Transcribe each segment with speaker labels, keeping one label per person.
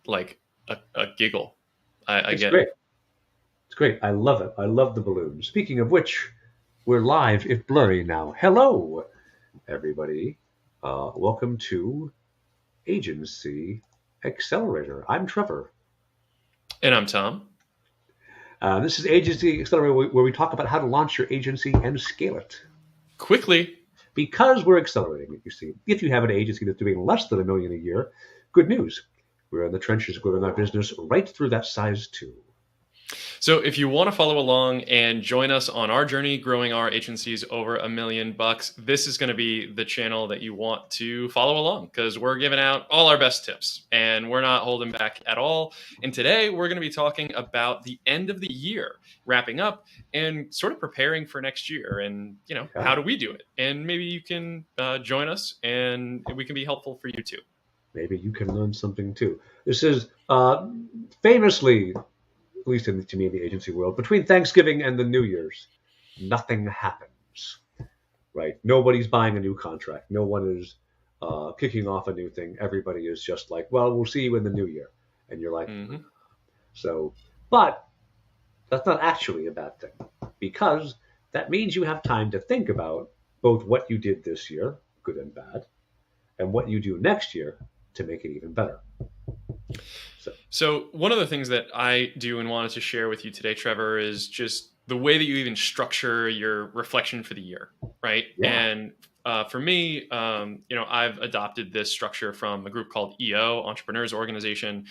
Speaker 1: like a giggle. I
Speaker 2: It's
Speaker 1: get it.
Speaker 2: great. It's great. I love it. I love the balloon. Speaking of which, we're live, if blurry now. Hello, everybody. Welcome to Agency Accelerator. I'm Trevor.
Speaker 1: And I'm Tom.
Speaker 2: This is Agency Accelerator, where we talk about how to launch your agency and scale it.
Speaker 1: Quickly.
Speaker 2: Because we're accelerating it, you see. If you have an agency that's doing less than $1 million a year, good news. We're in the trenches growing our business right through that size too.
Speaker 1: So if you want to follow along and join us on our journey growing our agencies over $1 million, this is going to be the channel that you want to follow along, because we're giving out all our best tips and we're not holding back at all. And today we're going to be talking about the end of the year, wrapping up and sort of preparing for next year. And, how
Speaker 2: Yeah.
Speaker 1: do we do it? And maybe you can join us and we can be helpful for you too.
Speaker 2: Maybe you can learn something too. This is famously, at least to me in the agency world, between Thanksgiving and the New Year's, nothing happens. Right? Nobody's buying a new contract. No one is kicking off a new thing. Everybody is just like, well, we'll see you in the new year. And you're like,
Speaker 1: Mm-hmm.
Speaker 2: so, but that's not actually a bad thing, because that means you have time to think about both what you did this year, good and bad, and what you do next year to make it even better.
Speaker 1: So one of the things that I do and wanted to share with you today, Trevor, is just the way that you even structure your reflection for the year, right?
Speaker 2: Yeah.
Speaker 1: And for me, I've adopted this structure from a group called EO, Entrepreneurs Organization,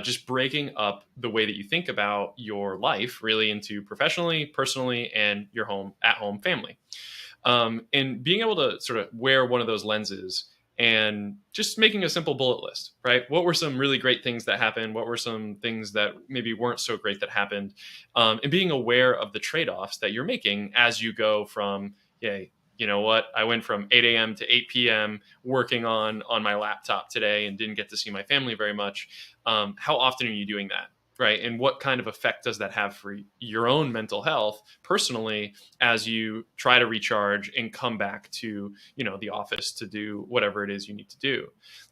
Speaker 1: just breaking up the way that you think about your life really into professionally, personally, and your at-home family. And being able to sort of wear one of those lenses and just making a simple bullet list, right? What were some really great things that happened? What were some things that maybe weren't so great that happened? And being aware of the trade-offs that you're making as you go from, yay, you know what? I went from 8 a.m. to 8 p.m. working on my laptop today and didn't get to see my family very much. How often are you doing that? Right. And what kind of effect does that have for your own mental health personally as you try to recharge and come back to, the office to do whatever it is you need to do?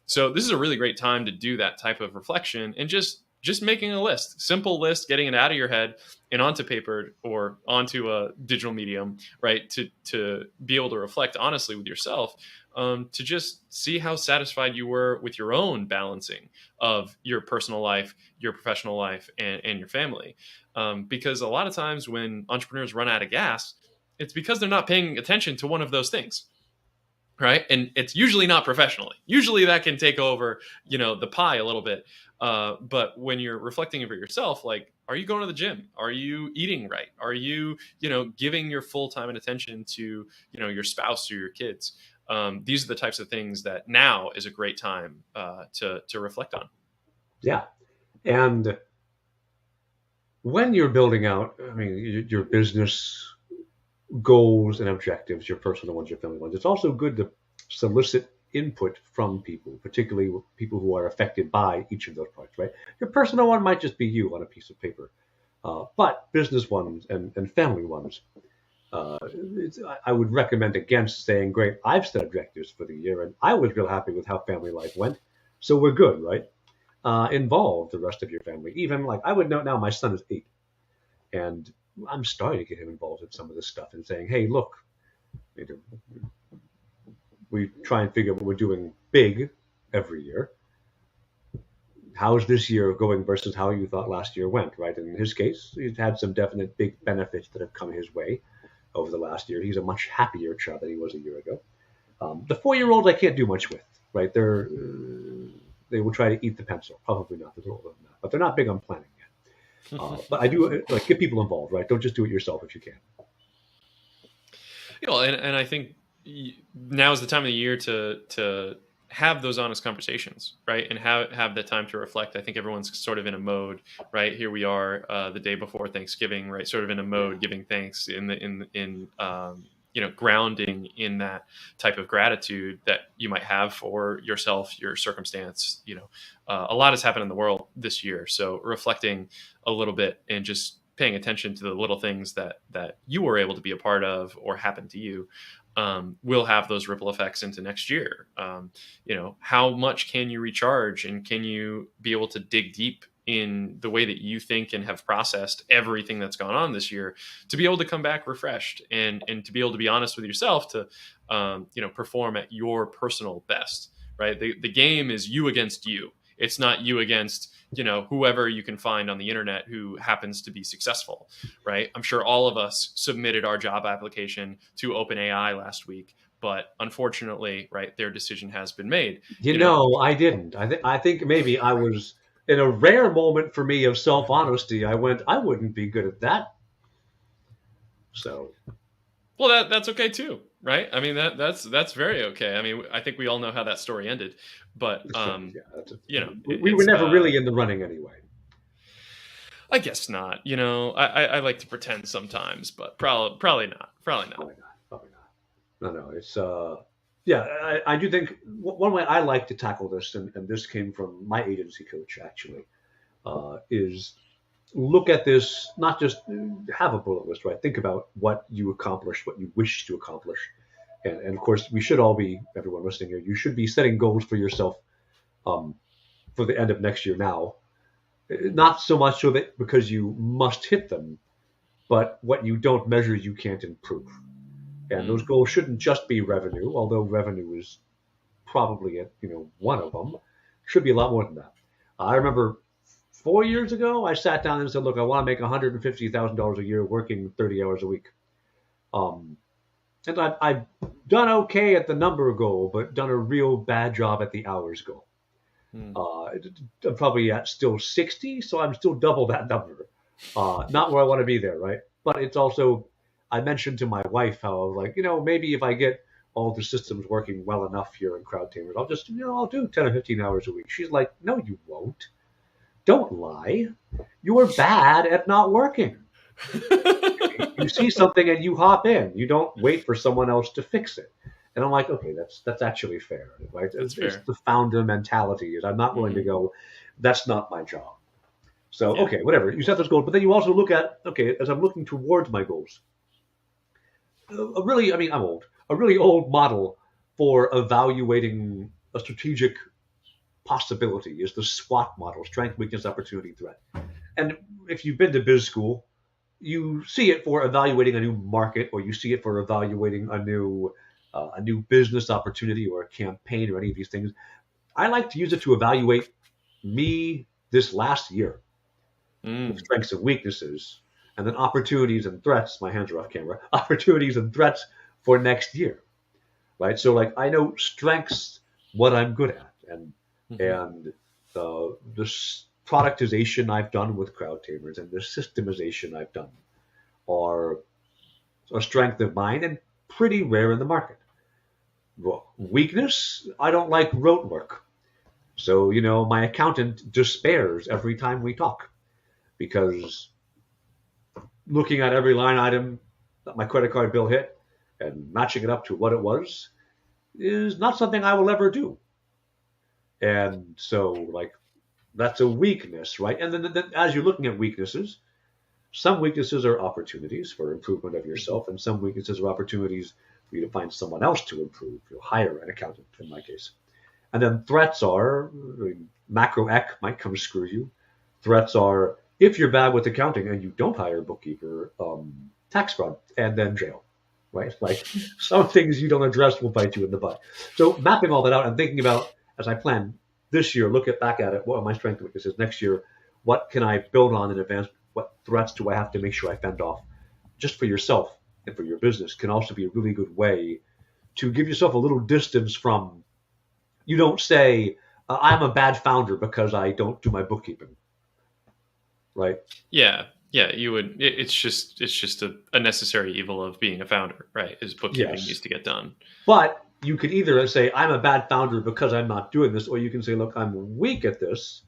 Speaker 1: So this is a really great time to do that type of reflection and just making a list, simple list, getting it out of your head and onto paper or onto a digital medium, right? To be able to reflect honestly with yourself, to just see how satisfied you were with your own balancing of your personal life, your professional life, and your family. Because a lot of times when entrepreneurs run out of gas, it's because they're not paying attention to one of those things. Right. And it's usually not professionally. Usually that can take over, the pie a little bit. But when you're reflecting over yourself, like, are you going to the gym? Are you eating right? Are you, giving your full time and attention to, your spouse or your kids? These are the types of things that now is a great time to reflect on.
Speaker 2: Yeah. And when you're building out, I mean, your business goals and objectives, your personal ones, your family ones, it's also good to solicit input from people, particularly people who are affected by each of those parts, right? Your personal one might just be you on a piece of paper, but business ones and family ones, I would recommend against saying, great, I've set objectives for the year and I was real happy with how family life went, so we're good, right? Involve the rest of your family. Even like I would note now, my son is 8, and I'm starting to get him involved in some of this stuff and saying, hey, look, we try and figure out what we're doing big every year. How's this year going versus how you thought last year went, right? And in his case, he's had some definite big benefits that have come his way over the last year. He's a much happier child than he was a year ago. The 4-year-olds I can't do much with, right? They will try to eat the pencil. Probably not. They're older than that, but they're not big on planning yet. But I do like get people involved, right? Don't just do it yourself if you can.
Speaker 1: And I think now is the time of the year to have those honest conversations, right? And have the time to reflect. I think everyone's sort of in a mode, right? Here we are, the day before Thanksgiving, right? Sort of in a mode giving thanks in grounding in that type of gratitude that you might have for yourself, your circumstance. A lot has happened in the world this year, so reflecting a little bit and just paying attention to the little things that you were able to be a part of or happen to you, will have those ripple effects into next year. How much can you recharge, and can you be able to dig deep in the way that you think and have processed everything that's gone on this year, to be able to come back refreshed, and to be able to be honest with yourself, to perform at your personal best, right? The game is you against you. It's not you against whoever you can find on the internet who happens to be successful, right? I'm sure all of us submitted our job application to OpenAI last week, but unfortunately, right, their decision has been made.
Speaker 2: I didn't. I think maybe I was in a rare moment for me of self honesty. I went, I wouldn't be good at that. So,
Speaker 1: well, that's okay too, right? I mean, that's very okay. I mean, I think we all know how that story ended, but
Speaker 2: we were never really in the running anyway.
Speaker 1: I guess not. I like to pretend sometimes, but probably not. Probably not.
Speaker 2: No, it's I do think one way I like to tackle this, and this came from my agency coach actually, is look at this, not just have a bullet list, right? Think about what you accomplished, what you wish to accomplish. And of course, we should all be, everyone listening here, you should be setting goals for yourself for the end of next year now. Not so much so that because you must hit them, but what you don't measure, you can't improve. And those goals shouldn't just be revenue, although revenue is probably one of them. Should be a lot more than that. I remember 4 years ago, I sat down and said, look, I want to make $150,000 a year working 30 hours a week. And I've done okay at the number goal, but done a real bad job at the hours goal. I'm probably at still 60, so I'm still double that number. Not where I want to be there, right? But it's also, I mentioned to my wife how I was like, maybe if I get all the systems working well enough here in Crowd Tamers, I'll just, I'll do 10 or 15 hours a week. She's like, no, you won't. Don't lie. You are bad at not working. You see something and you hop in. You don't wait for someone else to fix it. And I'm like, okay, that's actually fair, right? It's the founder mentality. Is I'm not willing to go, that's not my job. So, okay, whatever. You set those goals, but then you also look at, okay, as I'm looking towards my goals, I'm old. A really old model for evaluating a strategic possibility is the SWOT model: strength, weakness, opportunity, threat. And if you've been to biz school, you see it for evaluating a new market, or you see it for evaluating a new business opportunity or a campaign or any of these things. I like to use it to evaluate me this last year, strengths and weaknesses, and then opportunities and threats. My hands are off camera. Opportunities and threats for next year, right? So like I know strengths, what I'm good at, and the productization I've done with Crowd Tamers and the systemization I've done are a strength of mine and pretty rare in the market. Weakness, I don't like rote work. So, my accountant despairs every time we talk because looking at every line item that my credit card bill hit and matching it up to what it was is not something I will ever do. And so, like, that's a weakness, right? And then as you're looking at weaknesses, some weaknesses are opportunities for improvement of yourself, and some weaknesses are opportunities for you to find someone else to improve. You'll hire an accountant, in my case. And then threats are, macroec might come screw you. Threats are, if you're bad with accounting and you don't hire a bookkeeper, tax fraud, and then jail, right? Like some things you don't address will bite you in the butt. So mapping all that out and thinking about, as I plan this year, look back at it, what are my strengths and weaknesses next year? What can I build on in advance? What threats do I have to make sure I fend off? Just for yourself and for your business can also be a really good way to give yourself a little distance from, you don't say, I'm a bad founder because I don't do my bookkeeping, right?
Speaker 1: Yeah, you would. It's just a necessary evil of being a founder, right? Is bookkeeping needs to get done.
Speaker 2: But you could either say, I'm a bad founder because I'm not doing this, or you can say, look, I'm weak at this.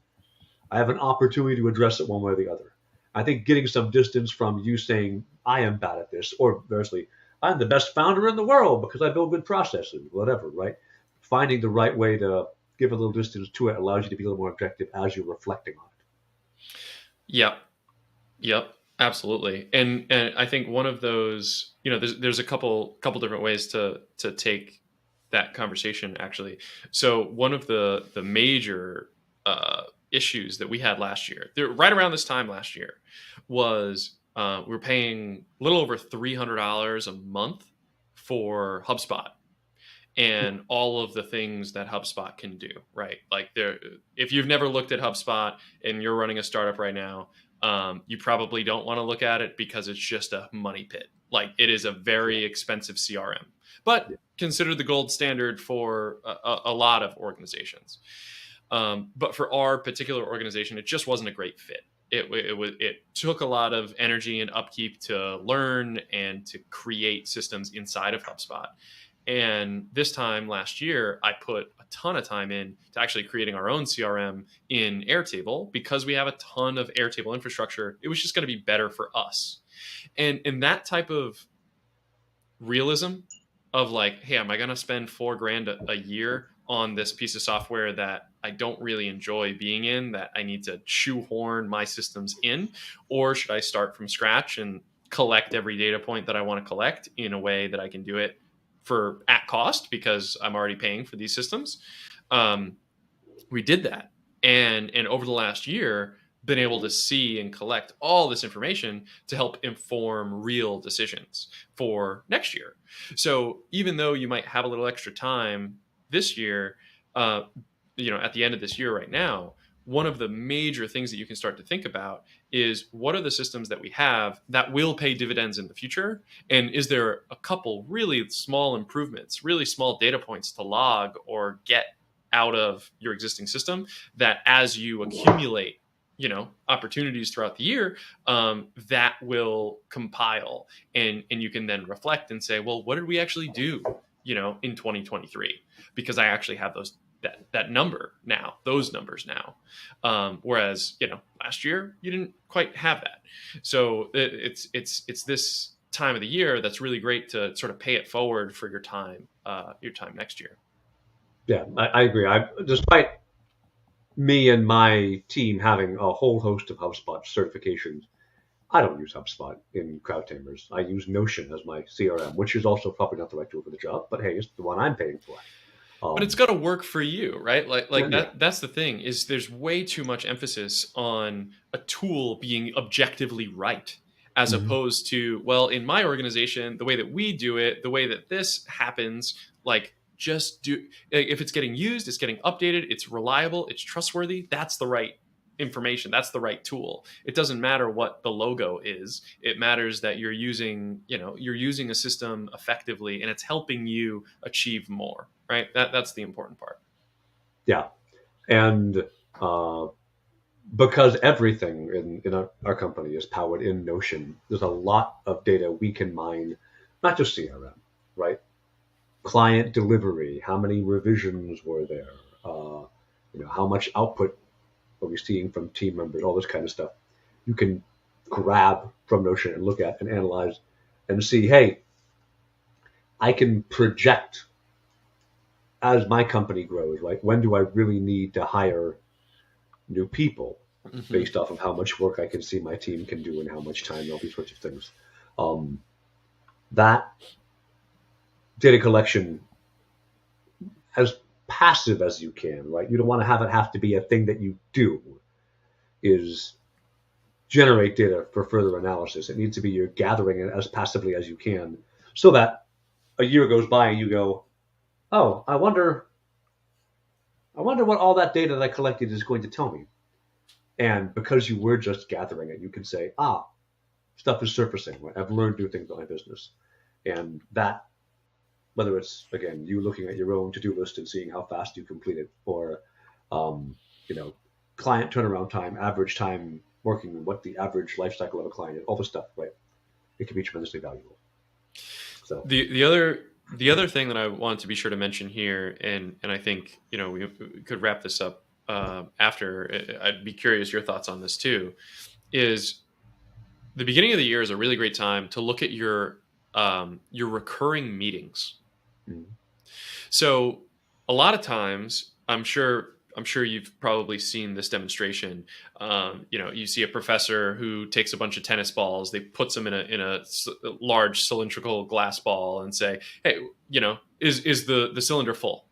Speaker 2: I have an opportunity to address it one way or the other. I think getting some distance from you saying, I am bad at this, or conversely, I'm the best founder in the world because I build good processes, whatever, right? Finding the right way to give a little distance to it allows you to be a little more objective as you're reflecting on it.
Speaker 1: Yep. Absolutely. And I think one of those, there's a couple different ways to take that conversation actually. So one of the major issues that we had last year, right around this time last year, was we were paying a little over $300 a month for HubSpot and all of the things that HubSpot can do, right? Like if you've never looked at HubSpot and you're running a startup right now, you probably don't want to look at it because it's just a money pit. Like it is a very expensive CRM, but considered the gold standard for a lot of organizations. But for our particular organization, it just wasn't a great fit. It took a lot of energy and upkeep to learn and to create systems inside of HubSpot. And this time last year, I put a ton of time in to actually creating our own CRM in Airtable because we have a ton of Airtable infrastructure. It was just going to be better for us. And that type of realism of like, hey, am I going to spend $4,000 a year on this piece of software that I don't really enjoy being in, that I need to shoehorn my systems in? Or should I start from scratch and collect every data point that I want to collect in a way that I can do it for at cost because I'm already paying for these systems? We did that. And over the last year, been able to see and collect all this information to help inform real decisions for next year. So even though you might have a little extra time this year, at the end of this year right now, one of the major things that you can start to think about is what are the systems that we have that will pay dividends in the future? And is there a couple really small improvements, really small data points to log or get out of your existing system that as you accumulate opportunities throughout the year, that will compile and you can then reflect and say, well, what did we actually do, in 2023? Because I actually have that number now, those numbers now. Whereas, last year you didn't quite have that. So it's this time of the year that's really great to sort of pay it forward for your time next year.
Speaker 2: Yeah, I agree. Despite me and my team having a whole host of HubSpot certifications, I don't use HubSpot in CrowdTamers. I use Notion as my CRM, which is also probably not the right tool for the job, but hey, it's the one I'm paying for.
Speaker 1: But it's got to work for you, right? Like
Speaker 2: Yeah.
Speaker 1: that's the thing, is there's way too much emphasis on a tool being objectively right, as
Speaker 2: Mhm.
Speaker 1: opposed to, well, in my organization, the way that we do it, the way that this happens, like just do, if it's getting used, it's getting updated, it's reliable, it's trustworthy, that's the right information, that's the right tool. It doesn't matter what the logo is. It matters that you're using a system effectively and it's helping you achieve more, right? That's the important part.
Speaker 2: Yeah. And uh, because everything in our company is powered in Notion, there's a lot of data we can mine, not just CRM, right? Client delivery, how many revisions were there? How much output are we seeing from team members? All this kind of stuff. You can grab from Notion and look at and analyze and see, hey, I can project as my company grows, right? When do I really need to hire new people
Speaker 1: Mm-hmm.
Speaker 2: based off of how much work I can see my team can do and how much time, all these sorts of things. Um, that data collection, as passive as you can, right? You don't want to have to be a thing that you do, is generate data for further analysis. It needs to be you're gathering it as passively as you can so that a year goes by and you go, oh, I wonder what all that data that I collected is going to tell me. And because you were just gathering it, you can say, stuff is surfacing. Right? I've learned new things about my business. And that, whether it's, again, you looking at your own to-do list and seeing how fast you complete it, or, um, client turnaround time, average time working, what the average life cycle of a client is, all this stuff, right? It can be tremendously valuable. So,
Speaker 1: The other thing that I want to be sure to mention here, and I think we could wrap this up after. I'd be curious your thoughts on this too. Is the beginning of the year is a really great time to look at your recurring meetings.
Speaker 2: mm,
Speaker 1: So a lot of times, I'm sure I'm sure you've probably seen this demonstration. You see a professor who takes a bunch of tennis balls, they puts them in a large cylindrical glass ball, and say, "Hey, is the cylinder full?"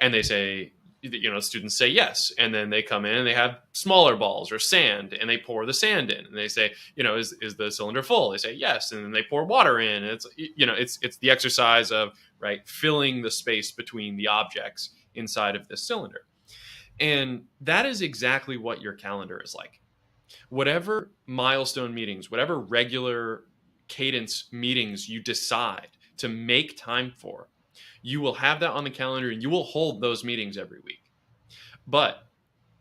Speaker 1: And they say, students say yes, and then they come in and they have smaller balls or sand, and they pour the sand in, and they say, is the cylinder full? They say yes, and then they pour water in. And it's the exercise of filling the space between the objects inside of this cylinder. And that is exactly what your calendar is like. Whatever milestone meetings, whatever regular cadence meetings you decide to make time for, you will have that on the calendar and you will hold those meetings every week. But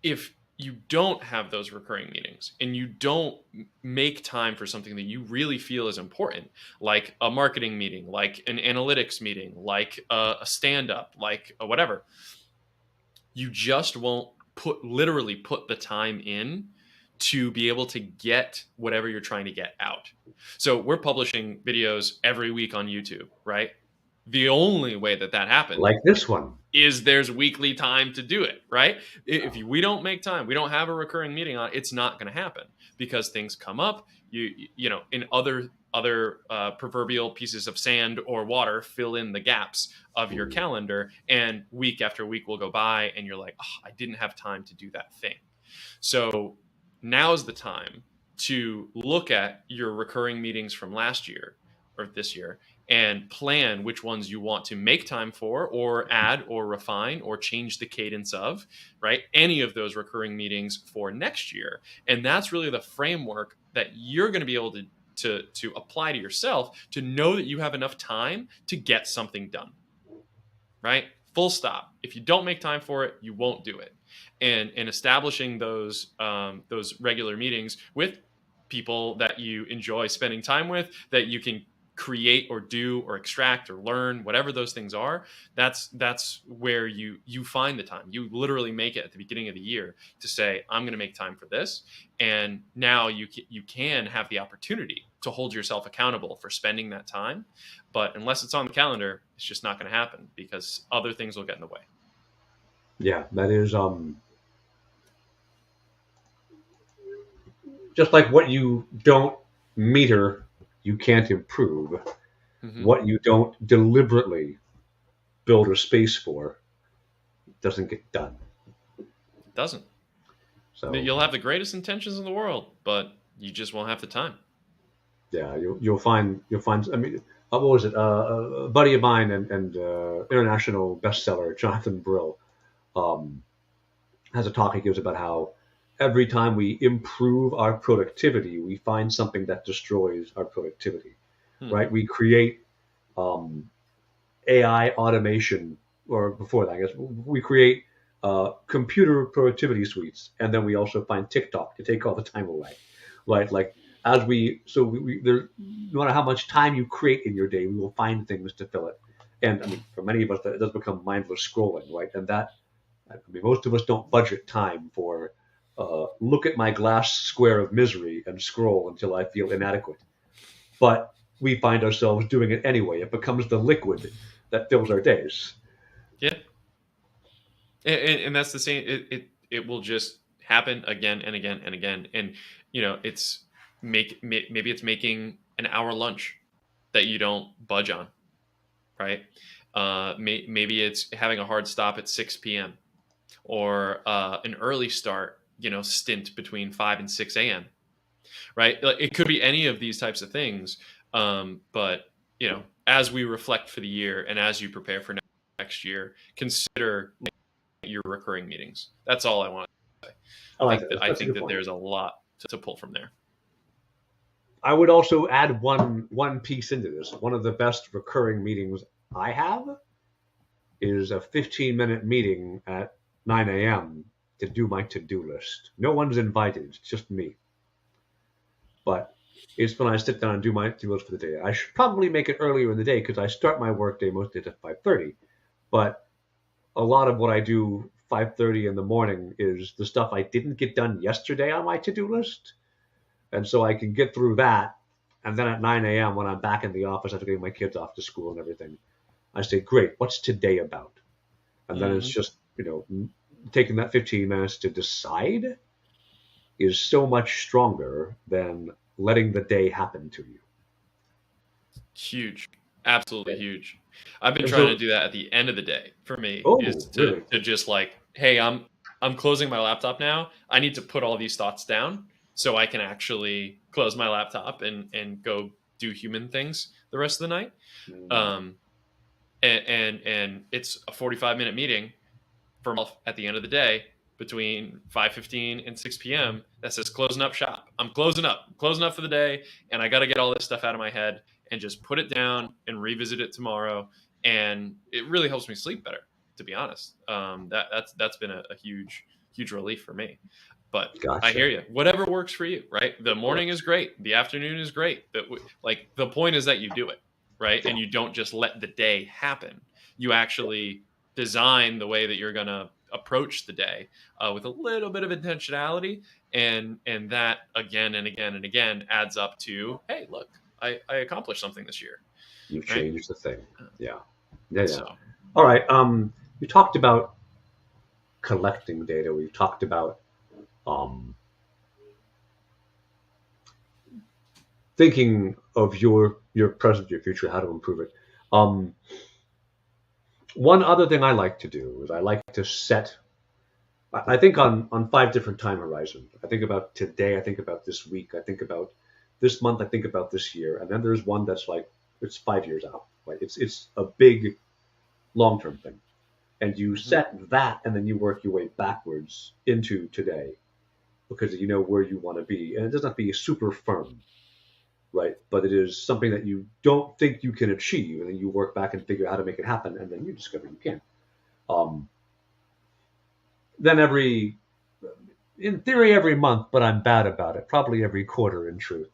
Speaker 1: if you don't have those recurring meetings and you don't make time for something that you really feel is important, like a marketing meeting, like an analytics meeting, like a stand-up, like a whatever, you just won't literally put the time in to be able to get whatever you're trying to get out. So we're publishing videos every week on YouTube, right? The only way that happens,
Speaker 2: like this one,
Speaker 1: is there's weekly time to do it, right? If we don't make time, we don't have a recurring meeting on, it's not going to happen because things come up. In other proverbial pieces of sand or water fill in the gaps of your calendar, and week after week will go by, and you're like, oh, I didn't have time to do that thing. So now's the time to look at your recurring meetings from last year or this year and plan which ones you want to make time for, or add or refine or change the cadence of, right? Any of those recurring meetings for next year. And that's really the framework that you're going to be able to apply to yourself to know that you have enough time to get something done, right? Full stop. If you don't make time for it, you won't do it. And establishing those regular meetings with people that you enjoy spending time with, that you can create or do or extract or learn, whatever those things are, that's where you find the time. You literally make it at the beginning of the year to say, I'm going to make time for this. And now you can have the opportunity to hold yourself accountable for spending that time. But unless it's on the calendar, it's just not going to happen because other things will get in the way.
Speaker 2: Yeah, that is just like what you don't meter, you can't improve. Mm-hmm. What you don't deliberately build a space for doesn't get done.
Speaker 1: It doesn't. So you'll have the greatest intentions in the world, but you just won't have the time.
Speaker 2: Yeah, you'll find. I mean, what was it? A buddy of mine and international bestseller Jonathan Brill has a talk he gives about how every time we improve our productivity, we find something that destroys our productivity, right? We create AI automation, or before that, I guess, we create computer productivity suites, and then we also find TikTok to take all the time away, right? Like no matter how much time you create in your day, we will find things to fill it. And I mean, for many of us, it does become mindless scrolling, right? And most of us don't budget time for look at my glass square of misery and scroll until I feel inadequate. But we find ourselves doing it anyway. It becomes the liquid that fills our days.
Speaker 1: Yeah. And that's the same. It will just happen again and again and again. And, it's maybe it's making an hour lunch that you don't budge on, right? Maybe it's having a hard stop at 6 p.m. or an early start, stint between 5 and 6 a.m. Right? It could be any of these types of things. But, as we reflect for the year and as you prepare for next year, consider your recurring meetings. That's all I want to say. I think that there's a lot to pull from there.
Speaker 2: I would also add one piece into this. One of the best recurring meetings I have is a 15-minute meeting at 9 a.m. to do my to-do list. No one's invited. It's just me. But it's when I sit down and do my to-do list for the day. I should probably make it earlier in the day because I start my work day most days at 5:30. But a lot of what I do 5:30 in the morning is the stuff I didn't get done yesterday on my to-do list. And so I can get through that. And then at 9 a.m. when I'm back in the office after getting my kids off to school and everything, I say, great, what's today about? And then it's just, taking that 15 minutes to decide is so much stronger than letting the day happen to you.
Speaker 1: Huge. Absolutely huge. I've been
Speaker 2: And
Speaker 1: trying to
Speaker 2: so,
Speaker 1: do that at the end of the day for me, is
Speaker 2: oh,
Speaker 1: to
Speaker 2: really?
Speaker 1: to just like, hey, I'm closing my laptop now. I need to put all these thoughts down so I can actually close my laptop and go do human things the rest of the night.
Speaker 2: Mm,
Speaker 1: Um, and it's a 45-minute meeting for myself at the end of the day between 5:15 and 6 p.m. that says closing up shop. I'm closing up for the day, and I got to get all this stuff out of my head and just put it down and revisit it tomorrow. And it really helps me sleep better, to be honest. That's been a huge relief for me. But I hear
Speaker 2: gotcha.
Speaker 1: you. Whatever works for you, right? The
Speaker 2: It
Speaker 1: morning is
Speaker 2: works.
Speaker 1: great. The afternoon is great. But like the point is that you do it, right?
Speaker 2: Yeah.
Speaker 1: And you don't just let the day happen. You actually design the way that you're going to approach the day with a little bit of intentionality, and that again and again and again adds up to, hey, look, I accomplished something this year,
Speaker 2: You've
Speaker 1: right?
Speaker 2: changed the thing. Yeah. Yeah. Yeah.
Speaker 1: So
Speaker 2: All right. You talked about collecting data. We've talked about um, thinking of your present, your future, how to improve it. Um, One other thing I like to do is I like to set. I think on 5 different time horizons. I think about today. I think about this week. I think about this month. I think about this year. And then there's one that's like it's 5 years out. Right? It's a big long term thing. And you
Speaker 1: mhm.
Speaker 2: set that, and then you work your way backwards into today because you know where you want to be. And it doesn't have to be super firm, right? But it is something that you don't think you can achieve, and then you work back and figure out how to make it happen, and then you discover you can. Um, then in theory, every month, but I'm bad about it. Probably every quarter, in truth,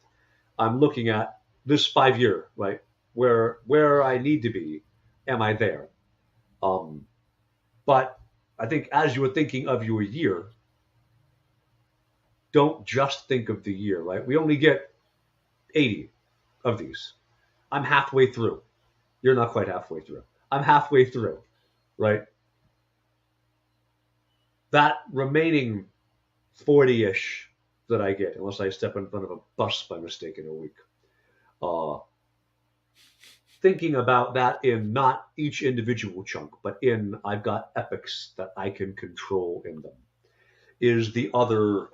Speaker 2: I'm looking at this 5 year, right? Where I need to be, am I there? Um, but I think as you were thinking of your year, don't just think of the year, right? We only get 80 of these. I'm halfway through. You're not quite halfway through. I'm halfway through, right? That remaining 40-ish that I get, unless I step in front of a bus by mistake in a week, uh, thinking about that in not each individual chunk, but in I've got epics that I can control in them, is the other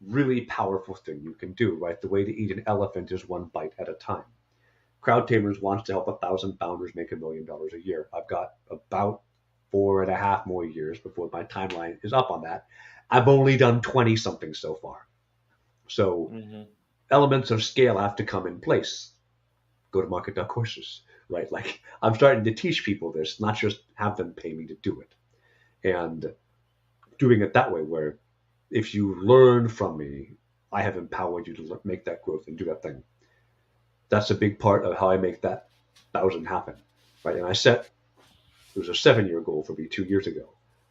Speaker 2: really powerful thing you can do, right? The way to eat an elephant is one bite at a time. Crowd Tamers wants to help 1,000 founders make $1 million a year. I've got about 4.5 more years before my timeline is up on that. I've only done 20 something so far. So
Speaker 1: Mm-hmm.
Speaker 2: elements of scale have to come in place. Go to market.courses, right? Like I'm starting to teach people this, not just have them pay me to do it. And doing it that way, where if you learn from me, I have empowered you to make that growth and do that thing. That's a big part of how I make that 1,000 happen, right? And I set it was a 7 year goal for me 2 years ago,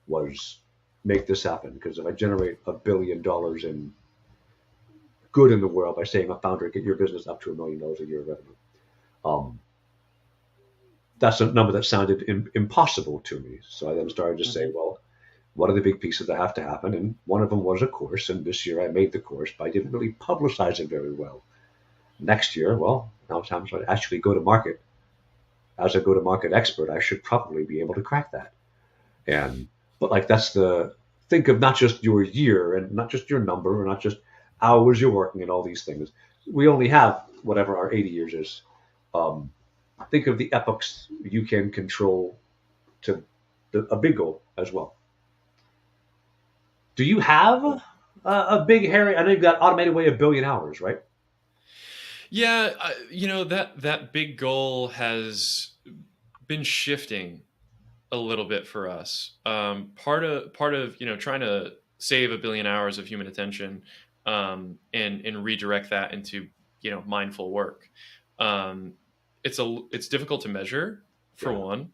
Speaker 2: was make this happen because if I generate $1 billion in good in the world by saying a founder get your business up to $1 million a year of revenue, um, that's a number that sounded impossible to me. So I then started to say,
Speaker 1: Mm-hmm.
Speaker 2: well, what are the big pieces that have to happen? And one of them was a course. And this year I made the course, but I didn't really publicize it very well. Next year, well, now it's time to actually go to market. As a go to market expert, I should probably be able to crack that. And but like that's the think of not just your year and not just your number or not just hours you're working and all these things. We only have whatever our 80 years is. Um, think of the epochs you can control to a big goal as well. Do you have a big hairy? I know you've got automated way 1 billion hours, right?
Speaker 1: Yeah, that big goal has been shifting a little bit for us. Part of trying to save 1 billion hours of human attention, and redirect that into mindful work. Um, it's difficult to measure, for
Speaker 2: Yeah,
Speaker 1: one,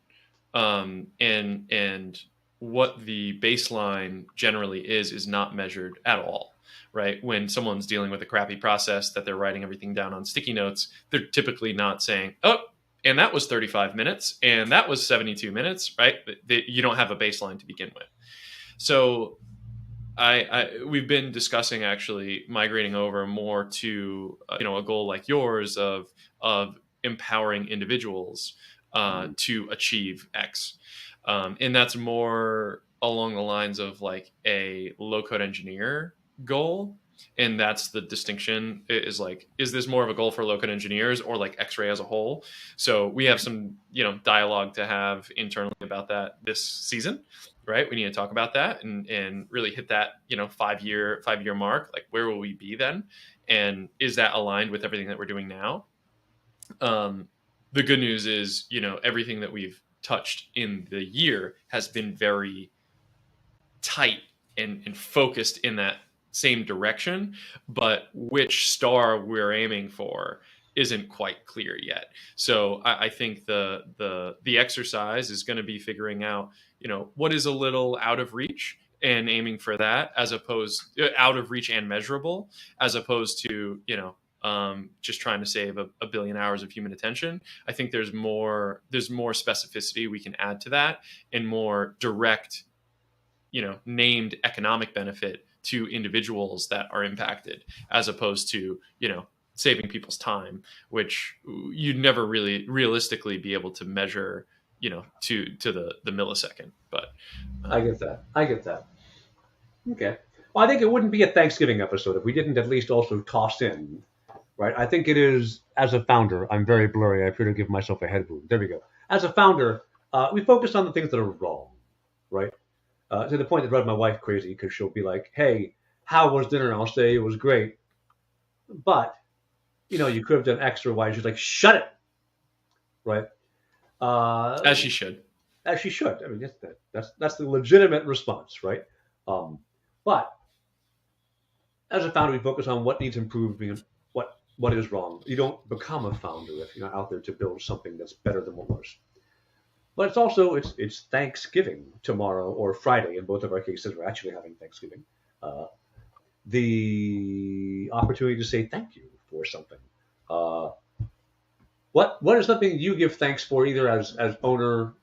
Speaker 1: and what the baseline generally is not measured at all, right? When someone's dealing with a crappy process that they're writing everything down on sticky notes, they're typically not saying, oh, and that was 35 minutes and that was 72 minutes, right? You don't have a baseline to begin with. So we've been discussing actually migrating over more to a goal like yours of empowering individuals to achieve X, and that's more along the lines of like a low code engineer goal. And that's the distinction, is like, is this more of a goal for low code engineers or like X-ray as a whole? So we have some dialogue to have internally about that this season, right? We need to talk about that and really hit that 5-year mark. Like, where will we be then, and is that aligned with everything that we're doing now? um, the good news is, everything that we've touched in the year has been very tight and focused in that same direction, but which star we're aiming for isn't quite clear yet. So I think the exercise is going to be figuring out, what is a little out of reach and aiming for that, as opposed out of reach and measurable, as opposed to just trying to save a billion hours of human attention. I think there's more specificity we can add to that, and more direct, named economic benefit to individuals that are impacted, as opposed to, saving people's time, which you'd never really realistically be able to measure, to the millisecond. But
Speaker 2: I get that. I get that. Okay. Well, I think it wouldn't be a Thanksgiving episode if we didn't at least also toss in, right? I think it is, as a founder, I'm very blurry. I appear to give myself a head wound. There we go. As a founder, we focus on the things that are wrong, right? To the point that drives my wife crazy, because she'll be like, "Hey, how was dinner?" And I'll say it was great, but you could have done X or Y. She's like, "Shut it," right?
Speaker 1: as she should.
Speaker 2: As she should. I mean, that's the legitimate response, right? Um, but as a founder, we focus on what needs improving and what is wrong. You don't become a founder if you're not out there to build something that's better than what was. But it's also it's Thanksgiving tomorrow, or Friday. In both of our cases, we're actually having Thanksgiving. Uh, the opportunity to say thank you for something. Uh, what is something you give thanks for, either as owner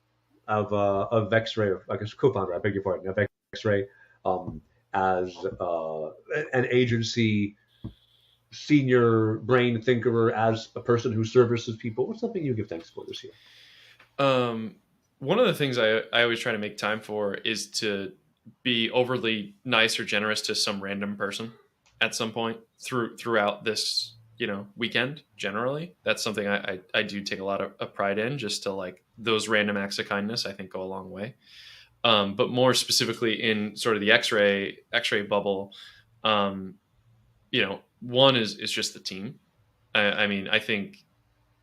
Speaker 2: of X-Ray, or I guess co-founder, I beg your pardon, of X-Ray, um, as an agency senior brain thinker, as a person who services people? What's something you give thanks for this year?
Speaker 1: One of the things I always try to make time for is to be overly nice or generous to some random person at some point throughout this weekend. Generally, that's something I do take a lot of pride in. Just to, like, those random acts of kindness, I think, go a long way. But more specifically in sort of the X-ray bubble, one is just the team. I mean, I think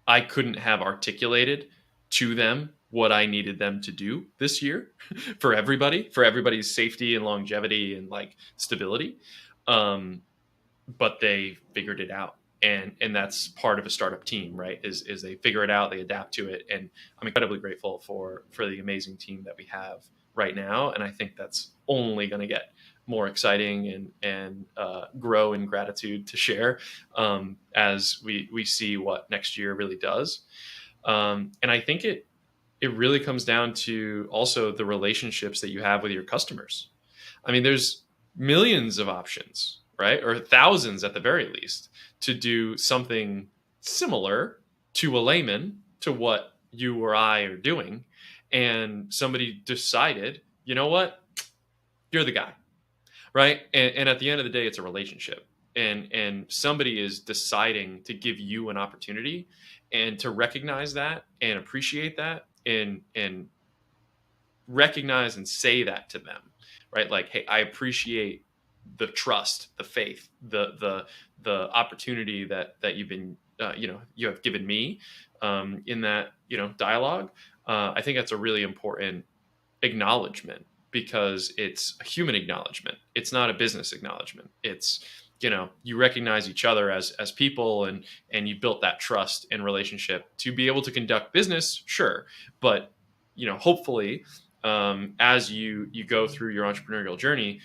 Speaker 1: I couldn't have articulated to them what I needed them to do this year for everybody's safety and longevity and, like, stability. But they figured it out. And that's part of a startup team, right? Is they figure it out, they adapt to it. And I'm incredibly grateful for the amazing team that we have right now. And I think that's only going to get more exciting and grow in gratitude to share, as we see what next year really does. And I think it really comes down to also the relationships that you have with your customers. I mean, there's millions of options, right? Or thousands at the very least, to do something similar to a layman, to what you or I are doing. And somebody decided, you know what? You're the guy, right? And at the end of the day, it's a relationship. And somebody is deciding to give you an opportunity, and to recognize that and appreciate that, and recognize and say that to them, right? Like, hey, I appreciate the trust, the faith, the opportunity that you've been you have given me, in that dialogue. I think that's a really important acknowledgement, because it's a human acknowledgement. It's not a business acknowledgement. It's, you recognize each other as people, and you built that trust and relationship to be able to conduct business. Sure. But, hopefully, as you go through your entrepreneurial journey,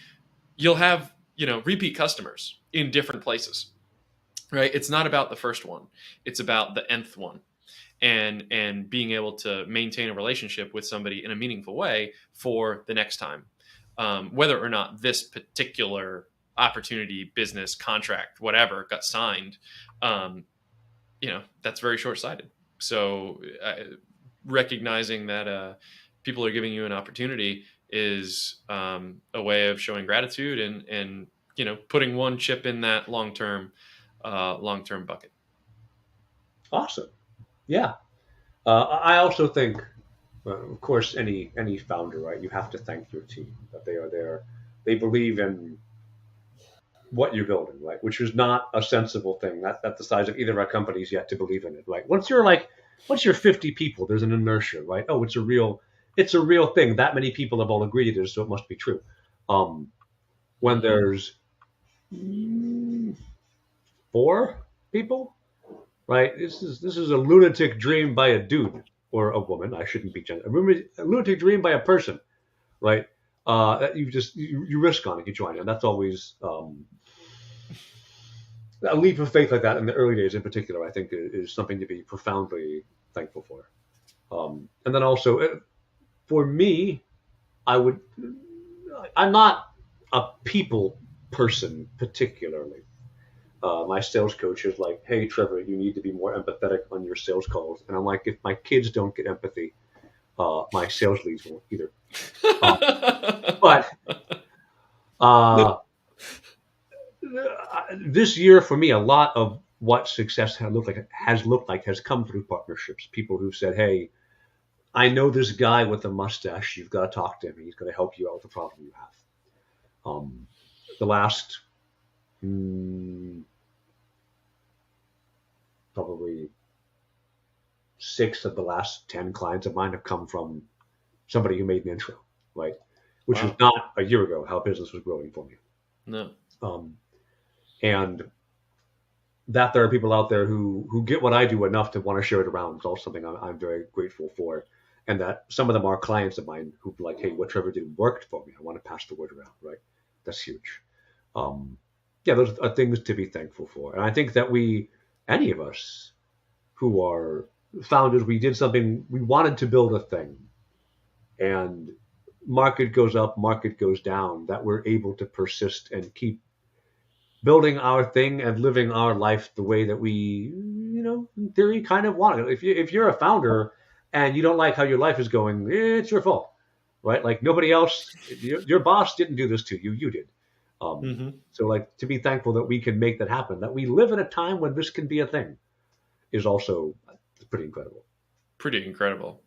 Speaker 1: you'll have, repeat customers in different places, right? It's not about the first one. It's about the nth one. And being able to maintain a relationship with somebody in a meaningful way for the next time. whether or not this particular opportunity, business, contract, whatever got signed, that's very short-sighted. So recognizing that people are giving you an opportunity is a way of showing gratitude and putting one chip in that long-term bucket.
Speaker 2: Awesome. Yeah. I also think, of course, any founder, right? You have to thank your team that they are there. They believe in what you're building, right? Which is not a sensible thing. That's the size of either of our companies yet to believe in it. Right? Once you're 50 people, there's an inertia, right? Oh, it's a real thing. That many people have all agreed it is, so it must be true. When there's 4 people, right? This is a lunatic dream by a dude or a woman. I shouldn't be gender. A lunatic dream by a person, right? That you risk on it, you join, and that's always a leap of faith like that in the early days, in particular. I think is something to be profoundly thankful for. And then also, for me, I'm not a people person particularly. My sales coach is like, "Hey, Trevor, you need to be more empathetic on your sales calls." And I'm like, if my kids don't get empathy, my sales leads won't either. But this year for me, a lot of what success has looked like has come through partnerships. People who've said, "Hey, I know this guy with a mustache. You've got to talk to him. He's going to help you out with the problem you have." The last probably 6 of the last 10 clients of mine have come from somebody who made an intro, right? Which was not a year ago how business was growing for me.
Speaker 1: No.
Speaker 2: And that there are people out there who get what I do enough to want to share it around is also something I'm very grateful for. And that some of them are clients of mine who like, "Hey, what Trevor did worked for me. I want to pass the word around," right? That's huge. Those are things to be thankful for. And I think that any of us who are founders, we did something, we wanted to build a thing. And market goes up, market goes down, that we're able to persist and keep building our thing and living our life the way that we, in theory, kind of want it. If you're a founder and you don't like how your life is going, it's your fault, right? Like nobody else, your boss didn't do this to you, you did. So like to be thankful that we can make that happen, that we live in a time when this can be a thing, is also pretty incredible.
Speaker 1: Pretty incredible.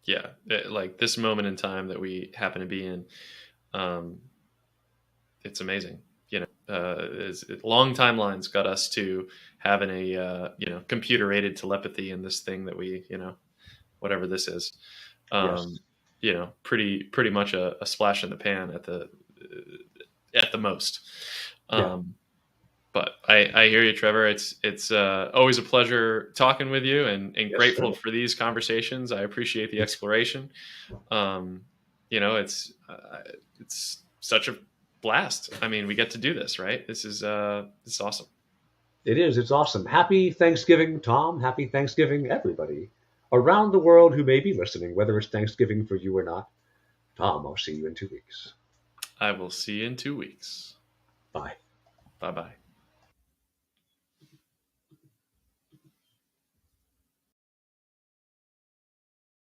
Speaker 1: Yeah. Like this moment in time that we happen to be in, it's amazing. Long timelines got us to having a computer-aided telepathy in this thing that we whatever this is. Yes. Pretty much a splash in the pan at the most.
Speaker 2: Yeah.
Speaker 1: But I hear you, Trevor. It's always a pleasure talking with you and
Speaker 2: Yes,
Speaker 1: grateful
Speaker 2: sir.
Speaker 1: for these conversations. I appreciate the exploration. It's such a blast. I mean, we get to do this, right? This is awesome.
Speaker 2: It is. It's awesome. Happy Thanksgiving, Tom. Happy Thanksgiving, everybody around the world who may be listening, whether it's Thanksgiving for you or not. Tom, I'll see you in 2 weeks.
Speaker 1: I will see you in 2 weeks.
Speaker 2: Bye.
Speaker 1: Bye-bye.